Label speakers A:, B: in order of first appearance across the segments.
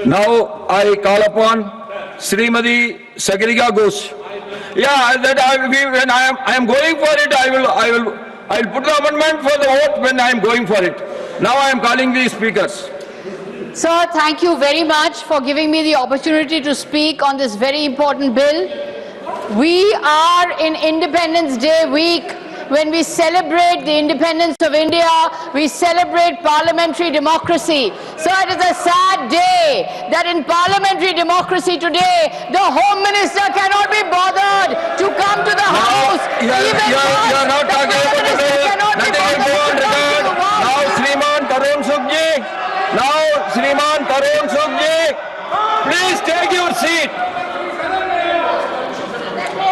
A: Now I call upon Srimati Sagarika Ghosh. Yeah, that when I am going for it, I will put the amendment for the vote when I am going for it. Now I am calling the speakers.
B: Sir, thank you very much for giving me the opportunity to speak on this very important bill. We are in Independence Day week. When we celebrate the independence of India, we celebrate parliamentary democracy. So it is a sad day that in parliamentary democracy today, the Home Minister cannot be bothered to come to the House.
A: You are not talking about it. Nothing will go on record. Now Shriman Tarun Sukh ji. Now Shriman Tarun Sukh ji. Please take your seat.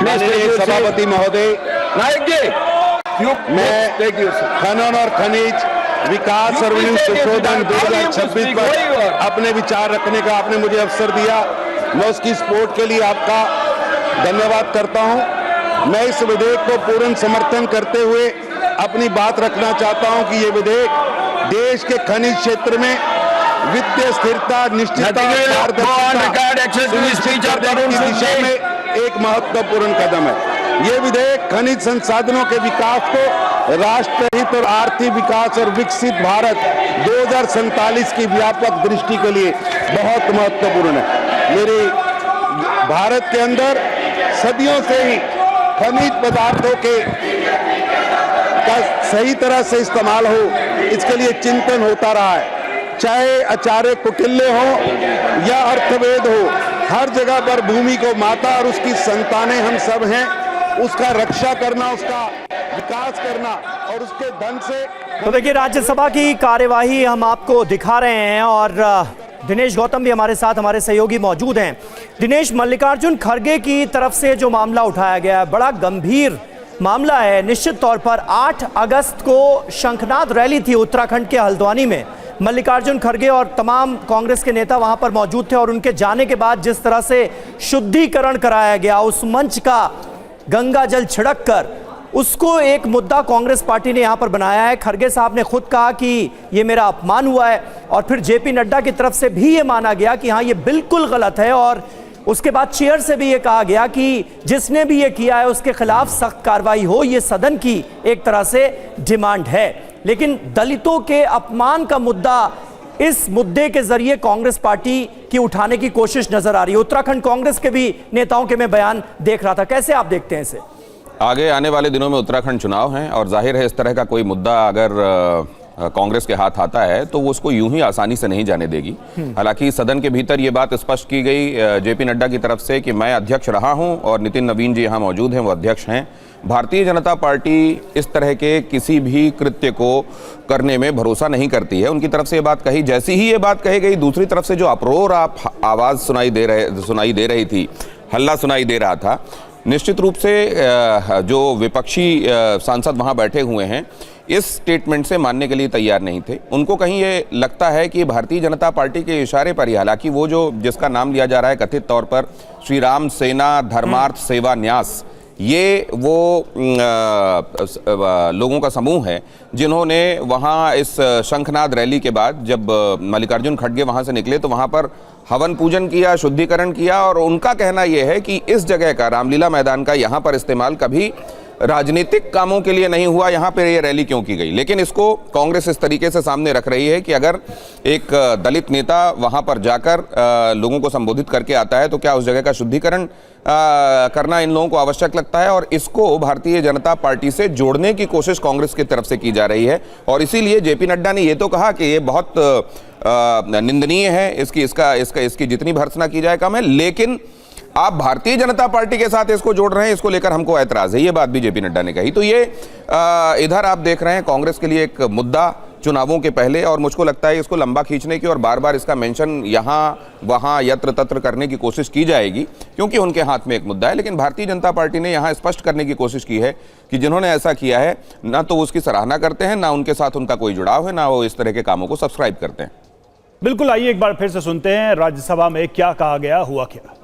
C: सभापति महोदय,
A: नायक जी,
C: मैं खनन और खनिज विकास और संशोधन 2026 पर अपने विचार रखने का आपने मुझे अवसर दिया। मैं उसकी सपोर्ट के लिए आपका धन्यवाद करता हूं। मैं इस विधेयक को पूर्ण समर्थन करते हुए अपनी बात रखना चाहता हूं कि ये विधेयक देश के खनिज क्षेत्र में वित्तीय स्थिरता, निश्चितता, सुनिश्चित करने की दिशा में एक महत्वपूर्ण कदम है। ये विधेयक खनिज संसाधनों के विकास को राष्ट्रहित और आर्थिक विकास और विकसित भारत 2047 की व्यापक दृष्टि के लिए बहुत महत्वपूर्ण है। मेरे भारत के अंदर सदियों से ही खनिज पदार्थों के का सही तरह से इस्तेमाल हो, इसके लिए चिंतन होता रहा है। चाहे आचार्य कौटिल्य हो या अर्थवेद हो, हर जगह पर भूमि को माता और उसकी संतानें हम सब हैं, उसका रक्षा करना, उसका विकास करना और उसके धन से।
D: तो देखिए, राज्यसभा की कार्यवाही हम आपको दिखा रहे हैं और दिनेश गौतम भी हमारे साथ, हमारे सहयोगी मौजूद हैं। दिनेश, मल्लिकार्जुन खड़गे की तरफ से जो मामला उठाया गया है, बड़ा गंभीर मामला है। निश्चित तौर पर 8 अगस्त को शंखनाद रैली थी उत्तराखंड के हल्द्वानी में। मल्लिकार्जुन खड़गे और तमाम कांग्रेस के नेता वहां पर मौजूद थे और उनके जाने के बाद जिस तरह से शुद्धिकरण कराया गया, उस मंच का गंगा जल छिड़क कर उसको एक मुद्दा कांग्रेस पार्टी ने यहां पर बनाया है। खड़गे साहब ने खुद कहा कि ये मेरा अपमान हुआ है और फिर जेपी नड्डा की तरफ से भी ये माना गया कि हाँ, ये बिल्कुल गलत है और उसके बाद चेयर से भी ये कहा गया कि जिसने भी ये किया है उसके खिलाफ सख्त कार्रवाई हो। ये सदन की एक तरह से डिमांड है। लेकिन दलितों के अपमान का मुद्दा, इस मुद्दे के जरिए कांग्रेस पार्टी की उठाने की कोशिश नजर आ रही है। उत्तराखंड कांग्रेस के भी नेताओं के मैं बयान देख रहा था, कैसे आप देखते हैं इसे?
E: आगे आने वाले दिनों में उत्तराखंड चुनाव हैं और जाहिर है इस तरह का कोई मुद्दा अगर कांग्रेस के हाथ आता है तो वो उसको यूं ही आसानी से नहीं जाने देगी। हालांकि सदन के भीतर ये बात स्पष्ट की गई जेपी नड्डा की तरफ से कि मैं अध्यक्ष रहा हूं और नितिन नवीन जी यहां मौजूद हैं, वो अध्यक्ष हैं। भारतीय जनता पार्टी इस तरह के किसी भी कृत्य को करने में भरोसा नहीं करती है। उनकी तरफ से ये बात कही, जैसी ही ये बात कही गई, दूसरी तरफ से जो अप्रोर आवाज़ सुनाई दे रही थी, हल्ला सुनाई दे रहा था, निश्चित रूप से जो विपक्षी सांसद वहां बैठे हुए हैं इस स्टेटमेंट से मानने के लिए तैयार नहीं थे। उनको कहीं ये लगता है कि भारतीय जनता पार्टी के इशारे पर ही, हालांकि वो जो जिसका नाम लिया जा रहा है कथित तौर पर श्री राम सेना धर्मार्थ सेवा न्यास, ये वो लोगों का समूह है जिन्होंने वहाँ इस शंखनाद रैली के बाद जब मल्लिकार्जुन खड़गे वहाँ से निकले तो वहाँ पर हवन पूजन किया, शुद्धिकरण किया और उनका कहना यह है कि इस जगह का, रामलीला मैदान का यहाँ पर इस्तेमाल कभी राजनीतिक कामों के लिए नहीं हुआ, यहाँ पर ये रैली क्यों की गई। लेकिन इसको कांग्रेस इस तरीके से सामने रख रही है कि अगर एक दलित नेता वहाँ पर जाकर लोगों को संबोधित करके आता है तो क्या उस जगह का शुद्धिकरण करना इन लोगों को आवश्यक लगता है, और इसको भारतीय जनता पार्टी से जोड़ने की कोशिश कांग्रेस की तरफ से की जा रही है। और इसीलिए जेपी नड्डा ने ये तो कहा कि ये बहुत निंदनीय है, इसकी जितनी भर्त्सना की जाए कम है, लेकिन आप भारतीय जनता पार्टी के साथ इसको जोड़ रहे हैं, इसको लेकर हमको ऐतराज है। ये बात भी जेपी नड्डा ने कही। तो ये इधर आप देख रहे हैं कांग्रेस के लिए एक मुद्दा चुनावों के पहले, और मुझको लगता है इसको लंबा खींचने की और बार बार इसका मेंशन यहाँ वहाँ यत्र तत्र करने की कोशिश की जाएगी क्योंकि उनके हाथ में एक मुद्दा है। लेकिन भारतीय जनता पार्टी ने यहाँ स्पष्ट करने की कोशिश की है कि जिन्होंने ऐसा किया है ना तो उसकी सराहना करते हैं, ना उनके साथ उनका कोई जुड़ाव है, ना वो इस तरह के कामों को सब्सक्राइब करते हैं।
F: बिल्कुल, आइए एक बार फिर से सुनते हैं राज्यसभा में क्या कहा गया, हुआ क्या।